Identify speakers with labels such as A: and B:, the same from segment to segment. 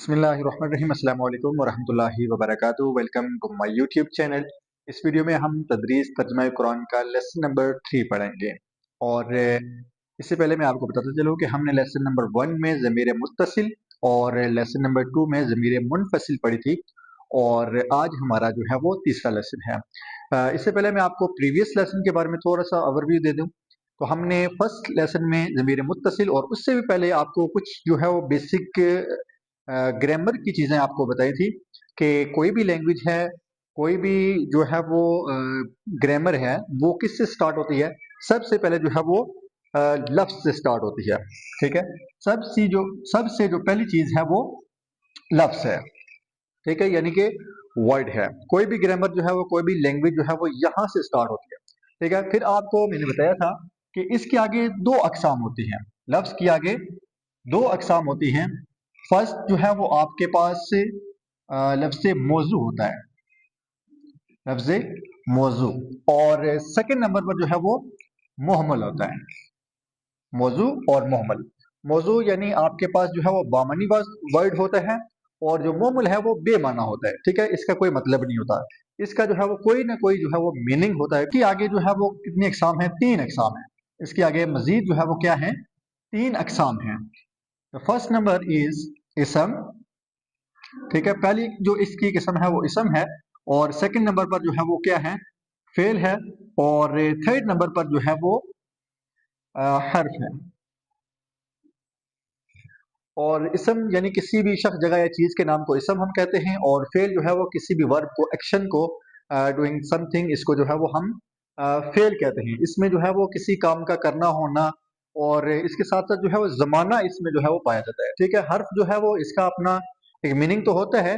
A: बिस्मिल्लाहिर्रहमानिर्रहीम अस्सलाम वालेकुम वरहमतुल्लाहि वबरकातुहू। Welcome to my YouTube channel. इस वीडियो में हम तदरीस तर्जुमा कुरान का लेसन नंबर 3 पढ़ेंगे। और इससे पहले मैं आपको बताता चलूँ कि हमने लेसन नंबर 1 में ज़मीर मुत्तसिल और लेसन नंबर 2 में ज़मीर मुनफसिल पढ़ी थी, और आज हमारा जो है वो तीसरा लेसन है। इससे पहले मैं आपको प्रीवियस लेसन के बारे में थोड़ा सा ओवरव्यू दे दूँ। तो हमने फर्स्ट लेसन में ज़मीर मुत्तसिल और उससे भी पहले आपको कुछ जो है वो बेसिक ग्रामर की चीज़ें आपको बताई थी कि कोई भी लैंग्वेज है, कोई भी जो है वो ग्रामर है, वो किससे स्टार्ट होती है। सबसे पहले जो है वो लफ्ज़ से स्टार्ट होती है। ठीक है, सबसे जो पहली चीज़ है वो लफ्ज़ है। ठीक है, यानी कि वर्ड है। कोई भी ग्रामर जो है वो, कोई भी लैंग्वेज जो है वो यहाँ से स्टार्ट होती है। ठीक है, फिर आपको मैंने बताया था कि इसके आगे दो अकसाम होती हैं। लफ्ज़ के आगे दो अकसाम होती हैं। फर्स्ट जो है वो आपके पास लफ्ज़ मौजू होता है, लफ्ज़ मौजू। और सेकंड नंबर पर जो है वो मुहमल होता है। मौजू और मुहमल। मौजू यानी आपके पास जो है वो बामानी वर्ड होता है, और जो मुहमल है वो बेमाना होता है। ठीक है, इसका कोई मतलब नहीं होता, इसका जो है वो कोई ना कोई जो है वो मीनिंग होता है। कि आगे जो है वो कितनी अकसाम है? 3 अकसाम है। इसके आगे मजीद जो है वो क्या है? 3 अकसाम है। फर्स्ट नंबर इज इसम। ठीक है, पहली जो इसकी किस्म है वो इसम है, और सेकंड नंबर पर जो है वो क्या है? फेल है, और थर्ड नंबर पर जो है वो हर्फ है। और इसम यानी किसी भी शख्स, जगह या चीज के नाम को इसम हम कहते हैं, और फेल जो है वो किसी भी वर्ब को, एक्शन को, डूइंग समथिंग, इसको जो है वो हम फेल कहते हैं। इसमें जो है वो किसी काम का करना होना, और इसके साथ साथ जो है वो जमाना इसमें जो है वो पाया जाता है। ठीक है, हर्फ जो है वो इसका अपना एक मीनिंग तो होता है,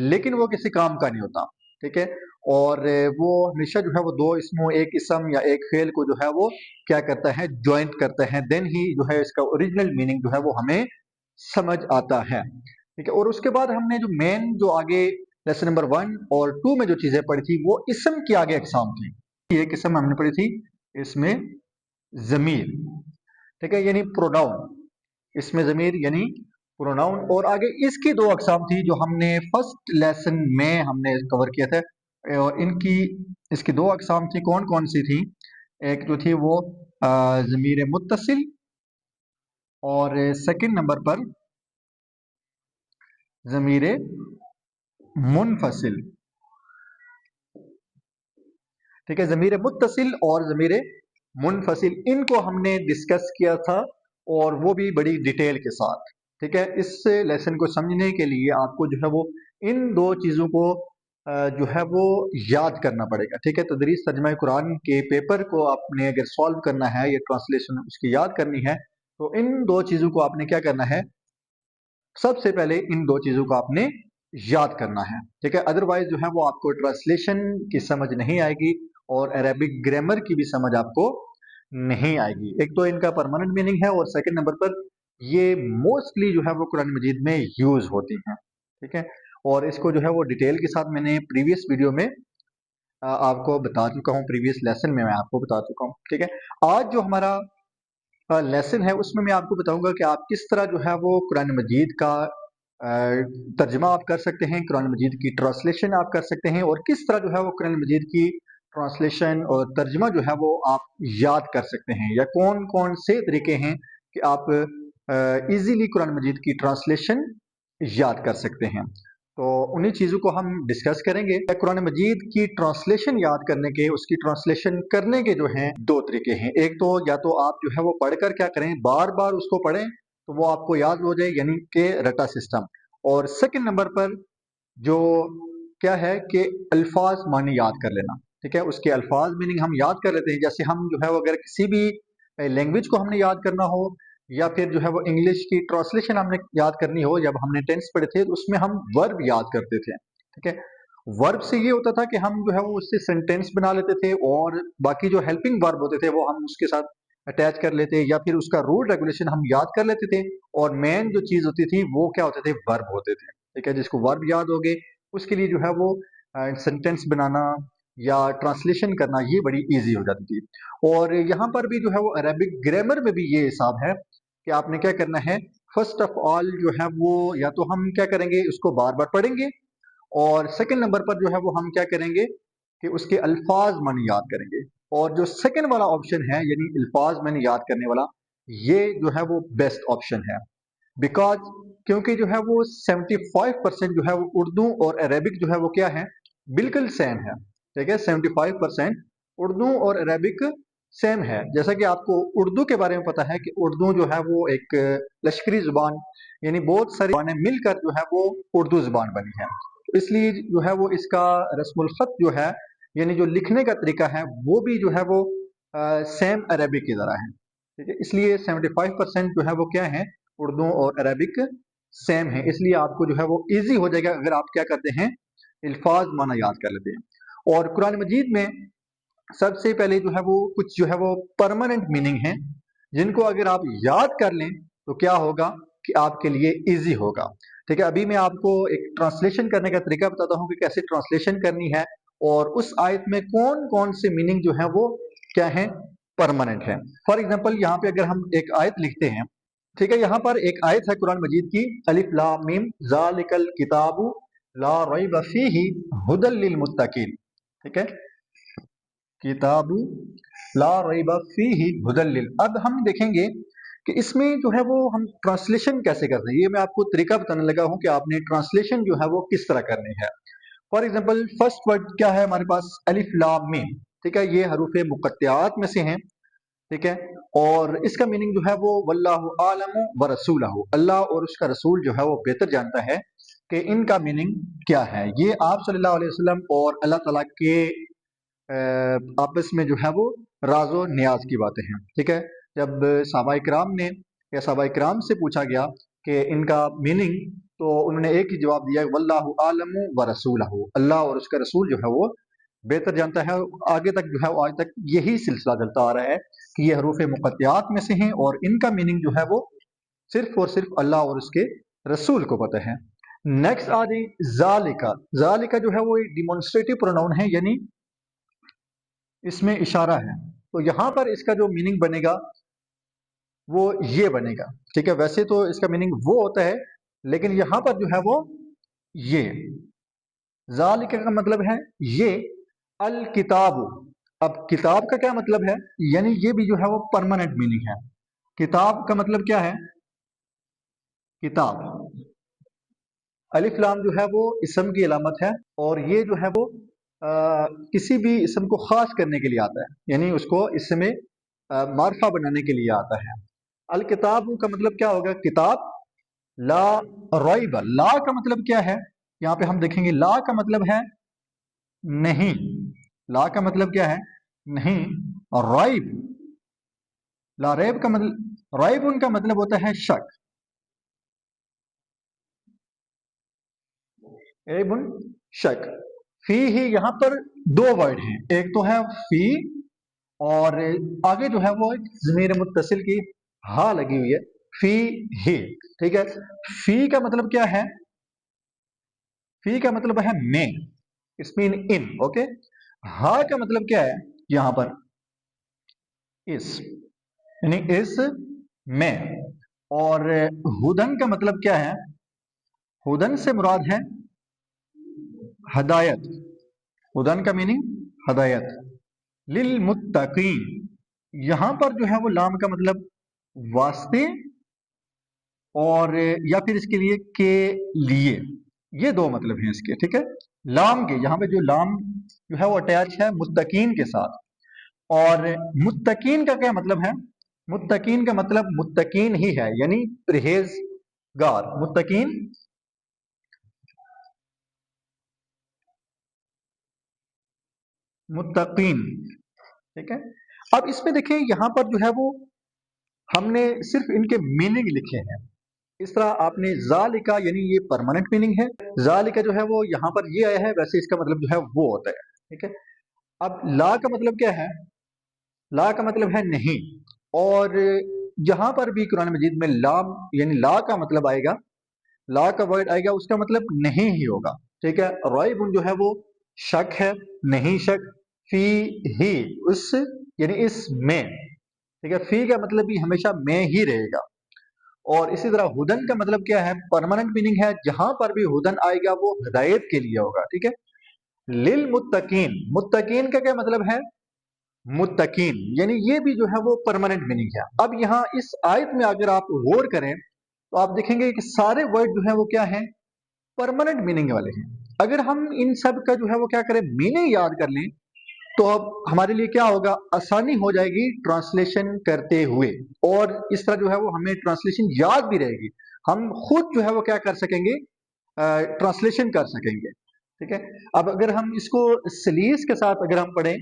A: लेकिन वो किसी काम का नहीं होता। ठीक है, और वो हमेशा जो है वो दो इसमें, एक इसम या एक फेल को जो है वो क्या करता है? ज्वाइंट करता है। देन ही जो है इसका ओरिजिनल मीनिंग जो है वो हमें समझ आता है। ठीक है, और उसके बाद हमने जो मेन जो आगे लेसन नंबर 1 और 2 में जो चीजें पढ़ी थी वो इसम की आगे एग्जाम थी। एक इसम हमने पढ़ी थी, इसमें जमीर। ठीक है, यानी प्रोनाउन। इसमें जमीर यानी प्रोनाउन, और आगे इसकी दो अकसाम थी जो हमने फर्स्ट लेसन में हमने कवर किया था। और इनकी इसकी दो अकसाम थी। कौन कौन सी थी? एक जो थी वो जमीर मुत्तसिल, और सेकंड नंबर पर ज़मीर मुनफसिल। ठीक है, ज़मीर मुत्तसिल और ज़मीर मुनफसिल, इनको हमने डिस्कस किया था, और वो भी बड़ी डिटेल के साथ। ठीक है, इस लेसन को समझने के लिए आपको जो है वो इन दो चीज़ों को जो है वो याद करना पड़ेगा। ठीक है, तदरीस तर्जुमा कुरान के पेपर को आपने अगर सॉल्व करना है या ट्रांसलेशन उसकी याद करनी है, तो इन दो चीज़ों को आपने क्या करना है? सबसे पहले इन दो चीजों को आपने याद करना है। ठीक है, अदरवाइज जो है वो आपको ट्रांसलेशन की समझ नहीं आएगी, और अरेबिक ग्रामर की भी समझ आपको नहीं आएगी। एक तो इनका परमानेंट मीनिंग है, और सेकंड नंबर पर ये मोस्टली जो है वो कुरान मजीद में यूज होती हैं। ठीक है, और इसको जो है वो डिटेल के साथ मैंने प्रीवियस वीडियो में आपको बता चुका हूँ, प्रीवियस लेसन में मैं आपको बता चुका हूँ। ठीक है, आज जो हमारा लेसन है उसमें मैं आपको बताऊंगा कि आप किस तरह जो है वो कुरान मजीद का तर्जमा आप कर सकते हैं, कुरान मजीद की ट्रांसलेशन आप कर सकते हैं, और किस तरह जो है वो कुरान मजीद की ट्रांसलेशन और तर्जमा जो है वो आप याद कर सकते हैं, या कौन कौन से तरीके हैं कि आप इजीली कुरान मजीद की ट्रांसलेशन याद कर सकते हैं। तो उन्हीं चीज़ों को हम डिस्कस करेंगे। कुरान मजीद की ट्रांसलेशन याद करने के, उसकी ट्रांसलेशन करने के जो हैं दो तरीके हैं। एक तो या तो आप जो है वो पढ़कर क्या करें, बार बार उसको पढ़ें तो वो आपको याद हो जाए, यानी कि रटा सिस्टम। और सेकंड नंबर पर जो क्या है कि अल्फाज मानी याद कर लेना। ठीक है, उसके अल्फाज मीनिंग हम याद कर लेते हैं। जैसे हम जो है वो अगर किसी भी लैंग्वेज को हमने याद करना हो, या फिर जो है वो इंग्लिश की ट्रांसलेशन हमने याद करनी हो, जब हमने टेंस पढ़े थे तो उसमें हम वर्ब याद करते थे। ठीक है, वर्ब से ये होता था कि हम जो है वो उससे सेंटेंस बना लेते थे, और बाकी जो हेल्पिंग वर्ब होते थे वो हम उसके साथ अटैच कर लेते, या फिर उसका रूल रेगुलेशन हम याद कर लेते थे। और मेन जो चीज होती थी वो क्या होते थे? वर्ब होते थे। ठीक है, जिसको वर्ब याद हो गए उसके लिए जो है वो सेंटेंस बनाना या ट्रांसलेशन करना ये बड़ी इजी हो जाती थी। और यहाँ पर भी जो है वो अरेबिक ग्रामर में भी ये हिसाब है कि आपने क्या करना है, फर्स्ट ऑफ ऑल जो है वो या तो हम क्या करेंगे, उसको बार बार पढ़ेंगे, और सेकंड नंबर पर जो है वो हम क्या करेंगे कि उसके अल्फाज मन याद करेंगे। और जो सेकंड वाला ऑप्शन है यानी अल्फाज मन याद करने वाला, ये जो है वो बेस्ट ऑप्शन है। बिकॉज क्योंकि जो है वो 75% जो है वो उर्दू और अरेबिक जो है वो क्या है, बिल्कुल सेम है। ठीक है, 75% उर्दू और अरेबिक सेम है। जैसा कि आपको उर्दू के बारे में पता है कि उर्दू जो है वो एक लश्करी जुबान, यानी बहुत सारी जुबानें मिलकर जो है वो उर्दू जुबान बनी है। तो इसलिए जो है वो इसका रस्मुल खत जो है, यानी जो लिखने का तरीका है, वो भी जो है वो सेम अरेबिक की तरह है। ठीक है, इसलिए 75% जो है वो क्या है, उर्दू और अरेबिक सेम है। इसलिए आपको जो है वो इजी हो जाएगा अगर आप क्या करते हैं, अल्फाज माना याद कर लेते हैं। और कुरान मजीद में सबसे पहले जो है वो कुछ जो है वो परमानेंट मीनिंग है, जिनको अगर आप याद कर लें तो क्या होगा कि आपके लिए इजी होगा। ठीक है, अभी मैं आपको एक ट्रांसलेशन करने का तरीका बताता हूँ कि कैसे ट्रांसलेशन करनी है, और उस आयत में कौन कौन से मीनिंग जो है वो क्या है, परमानेंट है। फॉर एग्जाम्पल यहाँ पे अगर हम एक आयत लिखते हैं, ठीक है, यहाँ पर एक आयत है कुरान मजीद की, अलिफ लाम मीम ज़ालिकल किताबु ला रैब फीही हुदल लिल मुत्तकीन। ठीक है, किताबु ला रैब फीही हुदल लिल। अब हम देखेंगे कि इसमें जो है वो हम ट्रांसलेशन कैसे करते हैं। ये मैं आपको तरीका बताने लगा हूं कि आपने ट्रांसलेशन जो है वो किस तरह करनी है। फॉर एग्जाम्पल फर्स्ट वर्ड क्या है हमारे पास, अलिफ लाम मीम। ठीक है, ये हरूफ मुक़त्तियात में से हैं। ठीक है, और इसका मीनिंग जो है वो वल्लाहु आलमु व रसूलहु, अल्लाह और उसका रसूल जो है वो बेहतर जानता है कि इनका मीनिंग क्या है। ये आप सल्लल्लाहु अलैहि वसल्लम और अल्लाह ताला के आपस में जो है वो राजो नियाज की बातें हैं। ठीक है, जब सहाबाए किराम ने या सहाबाए किराम से पूछा गया कि इनका मीनिंग, तो उन्होंने एक ही जवाब दिया, वल्लाहु आलमु व रसूलहु, अल्लाह और उसका रसूल जो है वो बेहतर जानता है। आगे तक जो है वो आज तक यही सिलसिला चलता आ रहा है कि ये हरूफ मुक़त्तियात में से हैं, और इनका मीनिंग जो है वो सिर्फ और सिर्फ अल्लाह और उसके रसूल को पता है। नेक्स्ट आ जाए ज़ालिका। ज़ालिका जो है वो एक डिमॉन्स्ट्रेटिव प्रोनाउन है, यानी इसमें इशारा है। तो यहाँ पर इसका जो मीनिंग बनेगा वो ये बनेगा। ठीक है, वैसे तो इसका मीनिंग वो होता है, लेकिन यहाँ पर जो है वो ये ज़ालिका का मतलब है ये, अल किताब। अब किताब का क्या मतलब है, यानी ये भी जो है वो परमानेंट मीनिंग है। किताब का मतलब क्या है, किताब। अलिफ लाम जो है वो इसम की अलामत है, और ये जो है वो किसी भी इसम को खास करने के लिए आता है, यानी उसको इसमें मार्फा बनाने के लिए आता है। अल किताब का मतलब क्या होगा, किताब। ला रैब, ला का मतलब क्या है, यहाँ पे हम देखेंगे ला का मतलब है नहीं। ला का मतलब क्या है, नहीं। और रैब, ला रैब का मतलब, रैब उनका मतलब होता है शक। एबुन शक। फी ही यहाँ पर दो वर्ड हैं, एक तो है फी, और आगे जो है वो एक ज़मीर मुत्तसिल की हा लगी हुई है, फी ही। ठीक है, फी का मतलब क्या है, फी का मतलब है में, इट्स मीन इन। ओके, हा का मतलब क्या है यहां पर, इस, यानी इस में। और हुदन का मतलब क्या है, हुदन से मुराद है हदायत। हुदन का मीनिंग हदायत। लिल मुत्तकीन, यहां पर जो है वो लाम का मतलब वास्ते, और या फिर इसके लिए के लिए, ये दो मतलब हैं इसके। ठीक है, लाम के यहाँ पे जो लाम जो है वो अटैच है मुत्तकीन के साथ। और मुत्तकीन का क्या मतलब है, मुत्तकीन का मतलब मुत्तकीन ही है, यानी परहेजगार। मुत्तकीन, मुत्तकीन। ठीक है, अब इसमें देखें यहाँ पर जो है वो हमने सिर्फ इनके मीनिंग लिखे हैं। इस तरह आपने ज़ालिका, यानी ये परमानेंट मीनिंग है, ज़ालिका जो है वो यहाँ पर ये आया है, वैसे इसका मतलब जो है वो होता है। ठीक है, अब ला का मतलब क्या है, ला का मतलब है नहीं। और यहाँ पर भी कुरान मजीद में लाम यानी ला का मतलब आएगा, ला का वर्ड आएगा, उसका मतलब नहीं ही होगा। ठीक है, रॉयबुन जो है वो शक है, नहीं शक। फी ही, उस, यानी इस में। ठीक है, फी का मतलब भी हमेशा में ही रहेगा। और इसी तरह हुदन का मतलब क्या है, परमानेंट मीनिंग है, जहां पर भी हुदन आएगा वो हिदायत के लिए होगा, ठीक है। लिल मुत्तकीन, मुत्तकीन का क्या मतलब है, मुत्तकीन, यानी ये भी जो है वो परमानेंट मीनिंग है। अब यहाँ इस आयत में अगर आप गौर करें तो आप देखेंगे कि सारे वर्ड जो है वो क्या है, परमानेंट मीनिंग वाले हैं। अगर हम इन सब का जो है वो क्या करें, मीनिंग याद कर लें, तो अब हमारे लिए क्या होगा, आसानी हो जाएगी ट्रांसलेशन करते हुए, और इस तरह जो है वो हमें ट्रांसलेशन याद भी रहेगी, हम खुद जो है वो क्या कर सकेंगे, ट्रांसलेशन कर सकेंगे, ठीक है। अब अगर हम इसको सलीस के साथ अगर हम पढ़ें,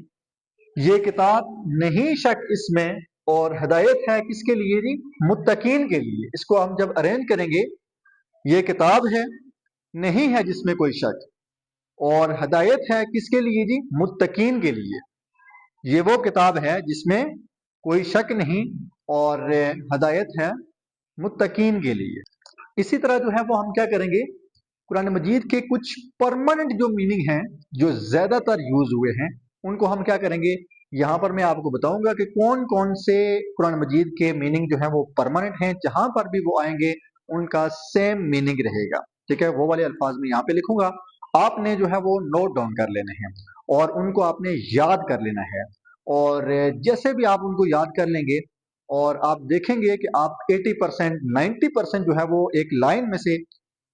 A: ये किताब नहीं शक इसमें और हिदायत है किसके लिए जी, मुत्तकीन के लिए। इसको हम जब अरेंज करेंगे, ये किताब है, नहीं है जिसमें कोई शक, और हिदायत है किसके लिए जी, मुत्तकीन के लिए। ये वो किताब है जिसमें कोई शक नहीं, और हिदायत है मुत्तकीन के लिए। इसी तरह जो है वो हम क्या करेंगे, कुरान मजीद के कुछ परमानेंट जो मीनिंग हैं, जो ज्यादातर यूज हुए हैं, उनको हम क्या करेंगे, यहाँ पर मैं आपको बताऊंगा कि कौन कौन से कुरान मजीद के मीनिंग जो है वो परमानेंट हैं, जहां पर भी वो आएंगे उनका सेम मीनिंग रहेगा, ठीक है। वो वाले अल्फाज में यहाँ पे लिखूंगा, आपने जो है वो नोट डाउन कर लेने हैं और उनको आपने याद कर लेना है। और जैसे भी आप उनको याद कर लेंगे, और आप देखेंगे कि आप 80% 90% जो है वो एक लाइन में से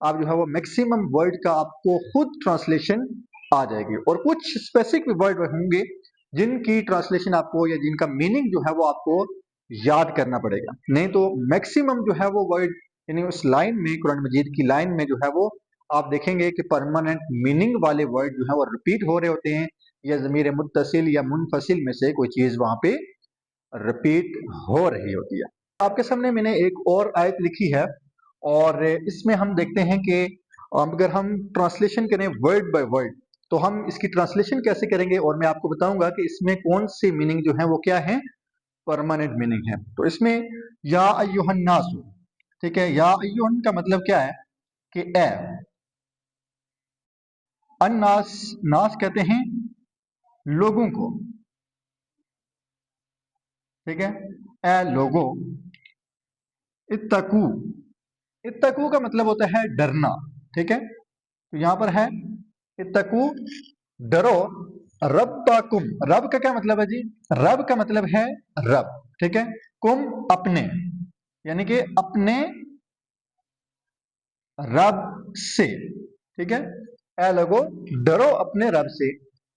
A: आप जो है वो मैक्सिमम वर्ड का आपको खुद ट्रांसलेशन आ जाएगी, और कुछ स्पेसिफिक वर्ड होंगे जिनकी ट्रांसलेशन आपको या जिनका मीनिंग जो है वो आपको याद करना पड़ेगा, नहीं तो मैक्सिमम जो है वो वर्ड, यानी उस लाइन में, कुरान मजीद की लाइन में जो है वो आप देखेंगे कि परमानेंट मीनिंग वाले वर्ड जो है वो रिपीट हो रहे होते हैं, या ज़मीर मुत्तसिल या मुनफसिल में से कोई चीज़ वहां पे रिपीट हो रही होती है। आपके सामने मैंने एक और आयत लिखी है, और इसमें हम देखते हैं कि अगर हम ट्रांसलेशन करें वर्ड बाय वर्ड, तो हम इसकी ट्रांसलेशन कैसे करेंगे, और मैं आपको बताऊंगा कि इसमें कौन सी मीनिंग जो है वो क्या है, परमानेंट मीनिंग है। तो इसमें या अय्युहन नासु, ठीक है, या अय्युहन का मतलब क्या है कि ए, अन्नास, नास कहते हैं लोगों को, ठीक है, ए लोगों, इत्तकू, इत्तकू का मतलब होता है डरना, ठीक है। तो यहां पर है इत्तकू, डरो, रब्बाकुम, रब का क्या मतलब है जी, रब का मतलब है रब, ठीक है। कुम अपने, यानी कि अपने रब से, ठीक है। ए लोगो डरो अपने रब से,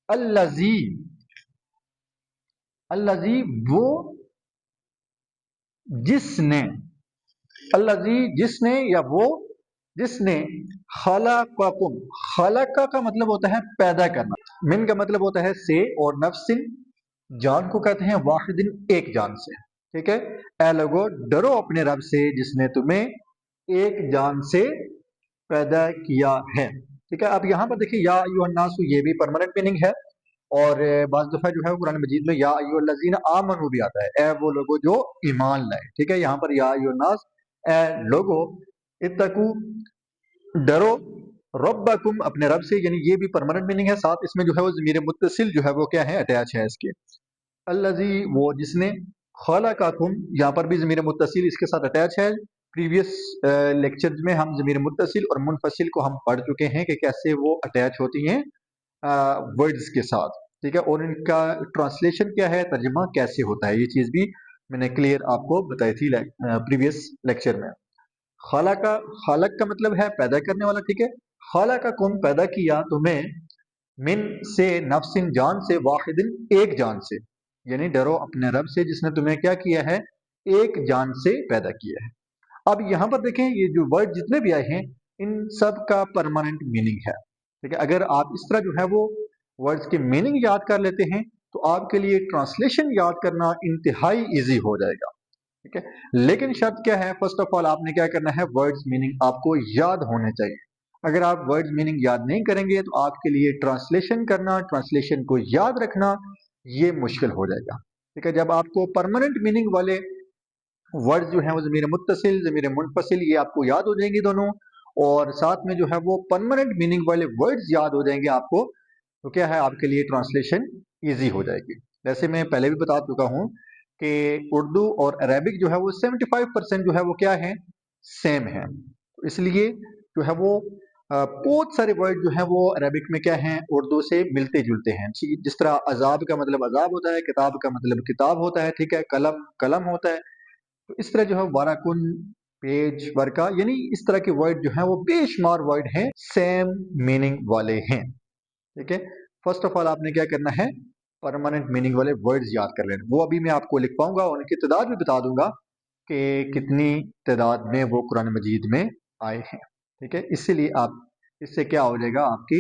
A: अल्लजी, अल्लजी वो जिसने, अल्लजी जिसने, या वो जिसने, खलक़कुम, खलक़ा का मतलब होता है पैदा करना, मिन का मतलब होता है से, और नफ्सिन जान को कहते हैं वाहिदिन, एक जान से, ठीक है। ए लोगो डरो अपने रब से जिसने तुम्हें एक जान से पैदा किया है, ठीक है। अब यहाँ पर देखिए या अय्युहन्नासु, ये भी परमानेंट मीनिंग है, और बाज़ दफा जो है कुरान मजीद में या अय्युहल्लज़ीना आमनू भी आता है, ए वो लोगो जो ईमान लाए, ठीक है। यहाँ पर या अय्युहन्नास, ए लोगो, इत्तकू डरो, रब्बकुम अपने रब से, यानी ये भी परमानेंट मीनिंग है। साथ इसमें जो है वो ज़मीर मुत्तसिल जो है वो क्या है, अटैच है इसके, अल्लज़ी वो जिसने, खलक़कुम यहाँ पर भी ज़मीर मुत्तसिल इसके साथ अटैच है। प्रीवियस लेक्चर्स में हम ज़मीर मुत्तसिल और मुनफसिल को हम पढ़ चुके हैं कि कैसे वो अटैच होती हैं वर्ड्स के साथ, ठीक है, और इनका ट्रांसलेशन क्या है, तर्जुमा कैसे होता है, ये चीज़ भी मैंने क्लियर आपको बताई थी प्रीवियस लेक्चर में। खालका, खालक का मतलब है पैदा करने वाला, ठीक है। खालका कुम पैदा किया तुम्हें, मिन से, नफ्सिन जान से, वाहिदिन एक जान से, यानी डरो अपने रब से जिसने तुम्हें क्या किया है, एक जान से पैदा किया है। अब यहाँ पर देखें, ये जो वर्ड जितने भी आए हैं इन सब का परमानेंट मीनिंग है, ठीक है। अगर आप इस तरह जो है वो वर्ड्स के मीनिंग याद कर लेते हैं, तो आपके लिए ट्रांसलेशन याद करना इंतहाई इजी हो जाएगा, ठीक है। लेकिन शर्त क्या है, फर्स्ट ऑफ ऑल आपने क्या करना है, वर्ड्स मीनिंग आपको याद होने चाहिए। अगर आप वर्ड्स मीनिंग याद नहीं करेंगे तो आपके लिए ट्रांसलेशन करना, ट्रांसलेशन को याद रखना, ये मुश्किल हो जाएगा, ठीक है। जब आपको परमानेंट मीनिंग वाले वर्ड जो है वो ज़मीर मुत्तसिल, ज़मीर मुनफसिल, ये आपको याद हो जाएंगी दोनों, और साथ में जो है वो परमानेंट मीनिंग वाले वर्ड्स याद हो जाएंगे आपको, तो क्या है, आपके लिए ट्रांसलेशन इजी हो जाएगी। जैसे मैं पहले भी बता चुका हूँ कि उर्दू और अरेबिक जो है वो 75% जो है वो क्या है, सेम है। तो इसलिए जो है वो बहुत सारे वर्ड जो है वो अरबिक में क्या हैं, उर्दू से मिलते जुलते हैं। जिस तरह अजाब का मतलब अजाब होता है, किताब का मतलब किताब होता है, ठीक है, कलम कलम होता है। तो इस तरह जो है वाराकुन, पेज, वर्का, यानी इस तरह के वर्ड जो हैं वो बेशुमार वर्ड हैं, सेम मीनिंग वाले हैं। ठीक है, फर्स्ट ऑफ ऑल आपने क्या करना है, परमानेंट मीनिंग वाले वर्ड्स याद कर लेना। वो अभी मैं आपको लिख पाऊंगा, उनकी तादाद भी बता दूंगा कि कितनी तादाद में वो कुरान मजीद में आए हैं। ठीक है, इसीलिए आप, इससे क्या हो जाएगा, आपकी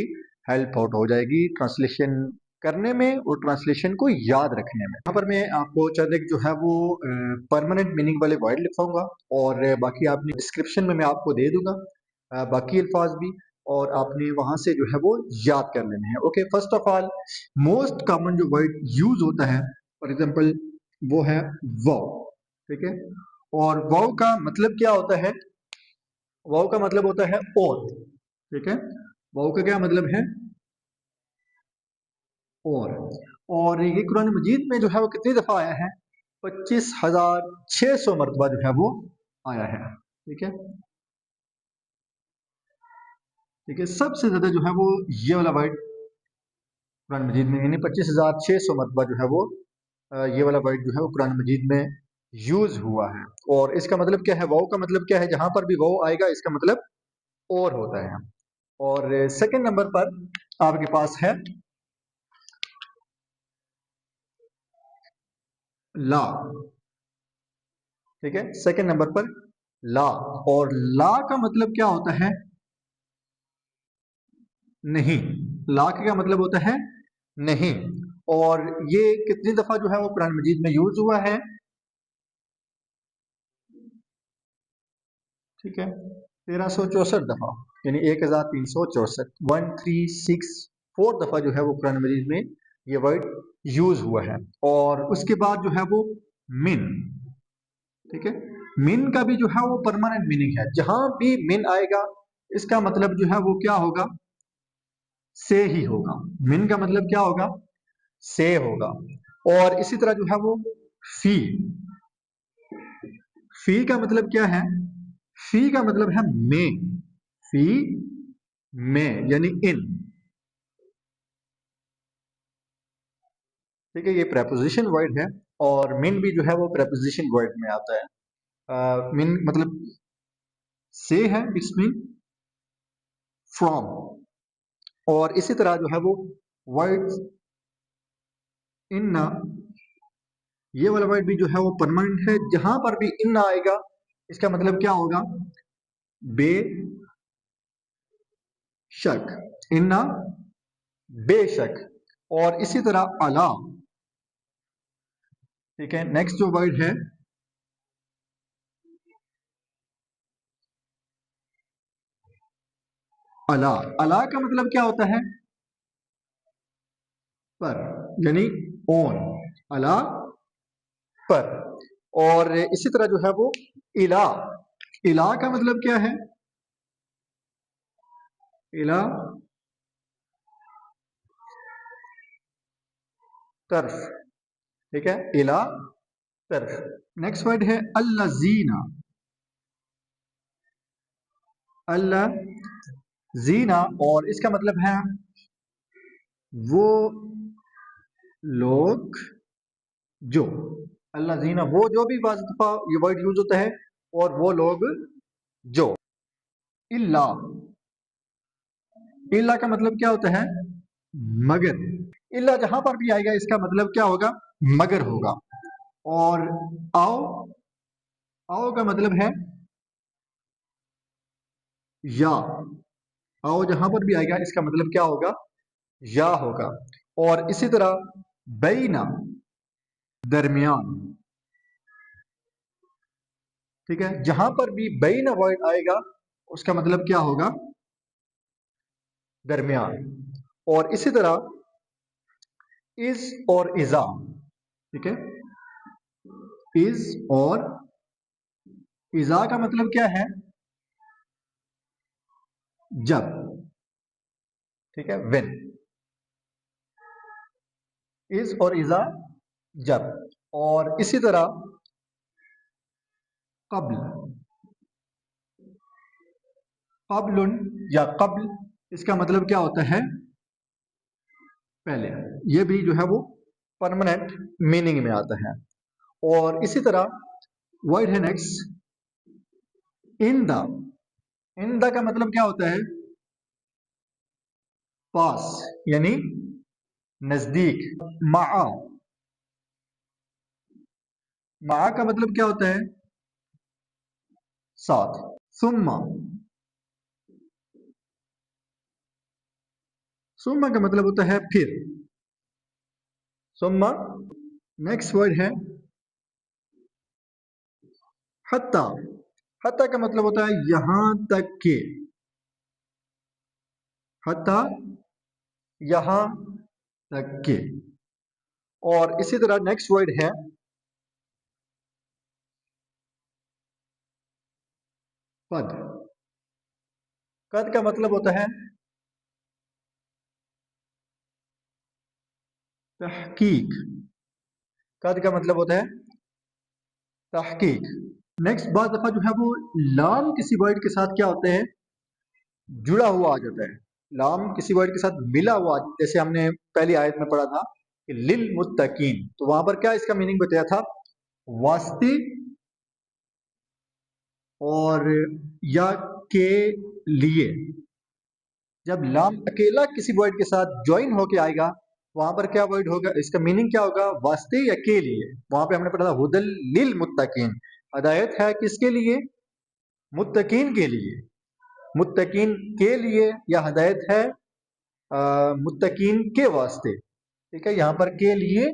A: हेल्प आउट हो जाएगी ट्रांसलेशन करने में और ट्रांसलेशन को याद रखने में। यहाँ पर मैं आपको चंद एक जो है वो परमानेंट मीनिंग वाले वर्ड लिखवाऊंगा, और बाकी आपने डिस्क्रिप्शन में मैं आपको दे दूंगा बाकी अल्फाज भी, और आपने वहां से जो है वो याद कर लेने हैं। Okay, first of all most common जो वर्ड यूज होता है, फॉर एग्जांपल, वो है वाव। ठीक है, और वाव का मतलब क्या होता है, वाव का मतलब होता है और। ठीक है, वाव का क्या मतलब है, और ये कुरान मजीद में जो है वो कितनी दफा आया है, 25,600 मरतबा जो है वो आया है। ठीक है, ठीक है, सबसे ज्यादा जो है वो ये वाला वर्ड कुरान मजीद में, यानी 25,600 मरतबा जो है वो ये वाला वर्ड जो है वो कुरान मजीद में यूज हुआ है। और इसका मतलब क्या है, वाव का मतलब क्या है, जहां पर भी वाव आएगा इसका मतलब और होता है। और सेकंड नंबर पर आपके पास है ला। ठीक है, सेकंड नंबर पर ला, और ला का मतलब क्या होता है, नहीं। ला का क्या मतलब होता है, नहीं। और ये कितनी दफा जो है वो कुरान मजीद में यूज हुआ है, ठीक है, 1364 दफा, यानी 1364, 1364 दफा जो है वो कुरान मजीद में ये वर्ड यूज हुआ है। और उसके बाद जो है वो मिन। ठीक है, मिन का भी जो है वो परमानेंट मीनिंग है, जहां भी मिन आएगा इसका मतलब जो है वो क्या होगा, से ही होगा। मिन का मतलब क्या होगा, से होगा। और इसी तरह जो है वो फी, फी का मतलब क्या है, फी का मतलब है में, फी में यानी इन। ठीक है, ये प्रेपोजिशन वर्ड है, और मिन भी जो है वो प्रेपोजिशन वर्ड में आता है। मिन मतलब से है, इट्स मीन फ्रॉम। और इसी तरह जो है वो वर्ड इन्ना, ये वाला वर्ड भी जो है वो परमानेंट है, जहां पर भी इन्ना आएगा इसका मतलब क्या होगा, बेशक, इन्ना बेशक। और इसी तरह अला। ठीक है, नेक्स्ट जो वर्ड है अला, अला का मतलब क्या होता है, पर, यानी ऑन, अला पर। और इसी तरह जो है वो इला, इला का मतलब क्या है, इला तरफ। ठीक है, इला तरफ। नेक्स्ट वर्ड है अल्लाजीना, अल्लाजीना, और इसका मतलब है वो लोग जो, अल्लाजीना वो जो भी बाज़ दफा ये वर्ड यूज होता है, और वो लोग जो। इल्ला, इल्ला का मतलब क्या होता है, मगर। इल्ला जहां पर भी आएगा इसका मतलब क्या होगा, मगर होगा। और आओ, आओ का मतलब है या, आओ जहां पर भी आएगा इसका मतलब क्या होगा, या होगा। और इसी तरह बैना, दरमियान। ठीक है, जहां पर भी बैना वर्ड आएगा उसका मतलब क्या होगा, दरमियान। और इसी तरह इज और इजा। ठीक है, इज और इजा का मतलब क्या है, जब। ठीक है, व्हेन, इज और इजा जब। और इसी तरह कब्ल, क़ब्लुन या क़ब्ल, इसका मतलब क्या होता है? पहले। ये भी जो है वो परमानेंट मीनिंग में आता है। और इसी तरह वर्ड है next in the. In the का मतलब क्या होता है? पास, यानी नजदीक। मा, मा का मतलब क्या होता है? साथ। सुम्मा, सुम्मा का मतलब होता है फिर। सुम्मा। नेक्स्ट वर्ड है हत्ता। हत्ता का मतलब होता है यहां तक के। हत्ता, यहां तक के। और इसी तरह नेक्स्ट वर्ड है कद। कद का मतलब होता है तहकीक। कद का मतलब होता है तहकीक। नेक्स्ट, बात दफा जो है वो लाम किसी वर्ड के साथ क्या होते हैं? जुड़ा हुआ आ जाता है। लाम किसी वर्ड के साथ मिला हुआ, जैसे हमने पहली आयत में पढ़ा था कि लिल मुत्तकीन, तो वहां पर क्या इसका मीनिंग बताया था? वास्ते और या के लिए। जब लाम अकेला किसी वर्ड के साथ ज्वाइन होके आएगा, वहां पर क्या वर्ड होगा? इसका मीनिंग क्या होगा? वास्ते या के लिए। वहां पे हमने पढ़ा था हुदल लिल मुत्तकीन, हिदायत है किसके लिए? मुत्तकीन के लिए। मुत्तकीन के लिए या हिदायत है मुत्तकीन के वास्ते। ठीक है, यहाँ पर के लिए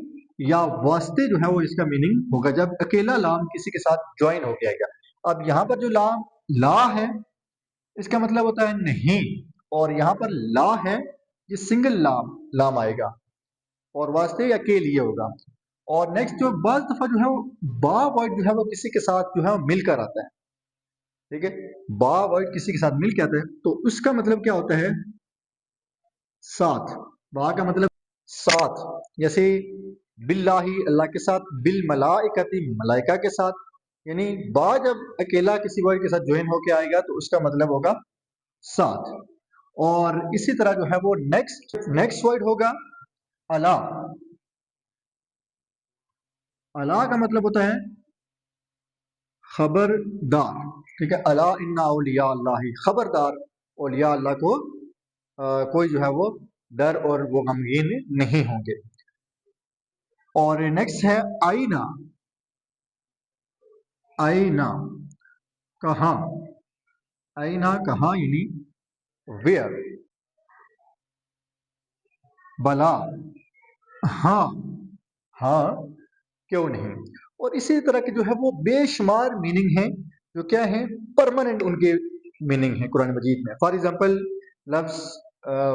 A: या वास्ते जो है वो इसका मीनिंग होगा जब अकेला लाम किसी के साथ ज्वाइन हो जाएगा। अब यहाँ पर जो लाम ला है, इसका मतलब होता है नहीं, और यहाँ पर ला है, ये सिंगल लाम लाम आएगा और वास्ते या के लिए होगा। और नेक्स्ट जो बाज दफा जो है वो बा वर्ड जो है वो किसी के साथ जो है वो मिलकर आता है। ठीक है, बा वर्ड किसी के साथ मिल के आता है, तो उसका मतलब क्या होता है? साथ। बा का मतलब साथ। जैसे बिल्लाही, अल्लाह के साथ, बिल मलाइकती, मलाइका के साथ। यानी बा जब अकेला किसी वर्ड के साथ ज्वाइन होके आएगा तो उसका मतलब होगा साथ। और इसी तरह जो है वो नेक्स्ट नेक्स्ट वर्ड होगा अला। अला का मतलब होता है खबरदार। ठीक है, अला इन्ना औलिया अल्लाह, खबरदार, औलिया अल्लाह को कोई जो है वो डर और वो गमगीन नहीं होंगे। और नेक्स्ट है आईना। आईना, कहाँ। आईना कहाँ, यानी वेयर। बला, हाँ, हाँ, क्यों नहीं। और इसी तरह के जो है वो बेशुमार मीनिंग है जो क्या है? परमानेंट उनके मीनिंग है कुरान मजीद में। फॉर एग्जांपल लफ्ज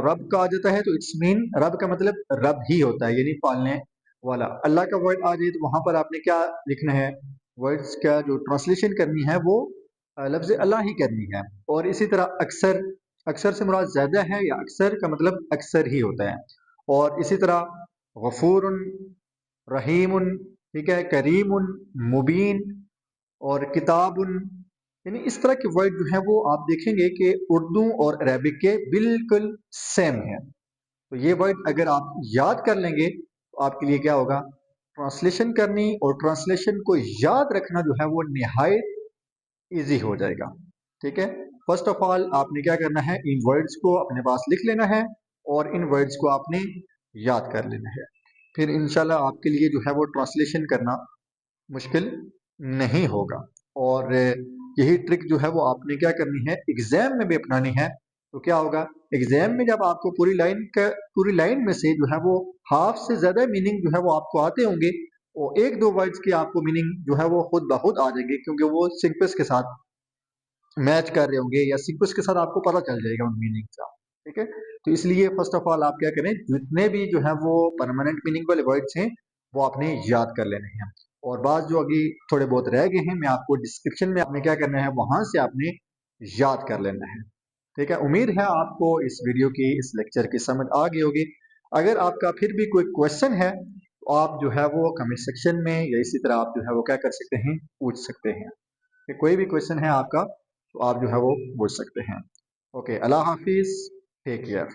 A: रब का आ जाता है तो इट्स मीन, रब का मतलब रब ही होता है, यानी पालने वाला। अल्लाह का वर्ड आ जाए तो वहां पर आपने क्या लिखना है? वर्ड्स का जो ट्रांसलेशन करनी है वो लफ्ज अल्लाह ही करनी है। और इसी तरह अक्सर, अक्सर से मुराद ज्यादा है, या अक्सर का मतलब अक्सर ही होता है। और इसी तरह गफूरुन, रहीमुन, ठीक है, करीमुन, मुबीन और किताबुन। यानी इस तरह के वर्ड जो है वो आप देखेंगे कि उर्दू और अरबिक के बिल्कुल सेम है। तो ये वर्ड अगर आप याद कर लेंगे तो आपके लिए क्या होगा? ट्रांसलेशन करनी और ट्रांसलेशन को याद रखना जो है वो निहायत इजी हो जाएगा। ठीक है, फर्स्ट ऑफ ऑल आपने क्या करना है? इन वर्ड्स को अपने पास लिख लेना है और इन वर्ड्स को आपने याद कर लेना है। फिर इंशाल्लाह आपके लिए जो है वो ट्रांसलेशन करना मुश्किल नहीं होगा। और यही ट्रिक जो है वो आपने क्या करनी है? एग्जाम में भी अपनानी है। तो क्या होगा? एग्जाम में जब आपको पूरी लाइन में से जो है वो हाफ से ज्यादा मीनिंग जो है वो आपको आते होंगे, और एक दो वर्ड्स की आपको मीनिंग जो है वो खुद ब खुद आ जाएगी, क्योंकि वो सिक्वेंस के साथ मैच कर रहे होंगे या सीक्वेंस के साथ आपको पता चल जाएगा उन मीनिंग का। ठीक है, तो इसलिए फर्स्ट ऑफ ऑल आप क्या करें? जितने भी जो है वो परमानेंट मीनिंग वाले वर्ड्स हैं वो आपने याद कर लेने हैं, और बाद जो अभी थोड़े बहुत रह गए हैं मैं आपको डिस्क्रिप्शन में आपने क्या करना है वहां से आपने याद कर लेना है। ठीक है, उम्मीद है आपको इस वीडियो की, इस लेक्चर की समझ आ गई होगी। अगर आपका फिर भी कोई क्वेश्चन है तो आप जो है वो कमेंट सेक्शन में या इसी तरह आप जो है वो क्या कर सकते हैं? पूछ सकते हैं। कि कोई भी क्वेश्चन है आपका तो आप जो है वो पूछ सकते हैं। اوکے, اللہ حافظ, ٹیک کیئر.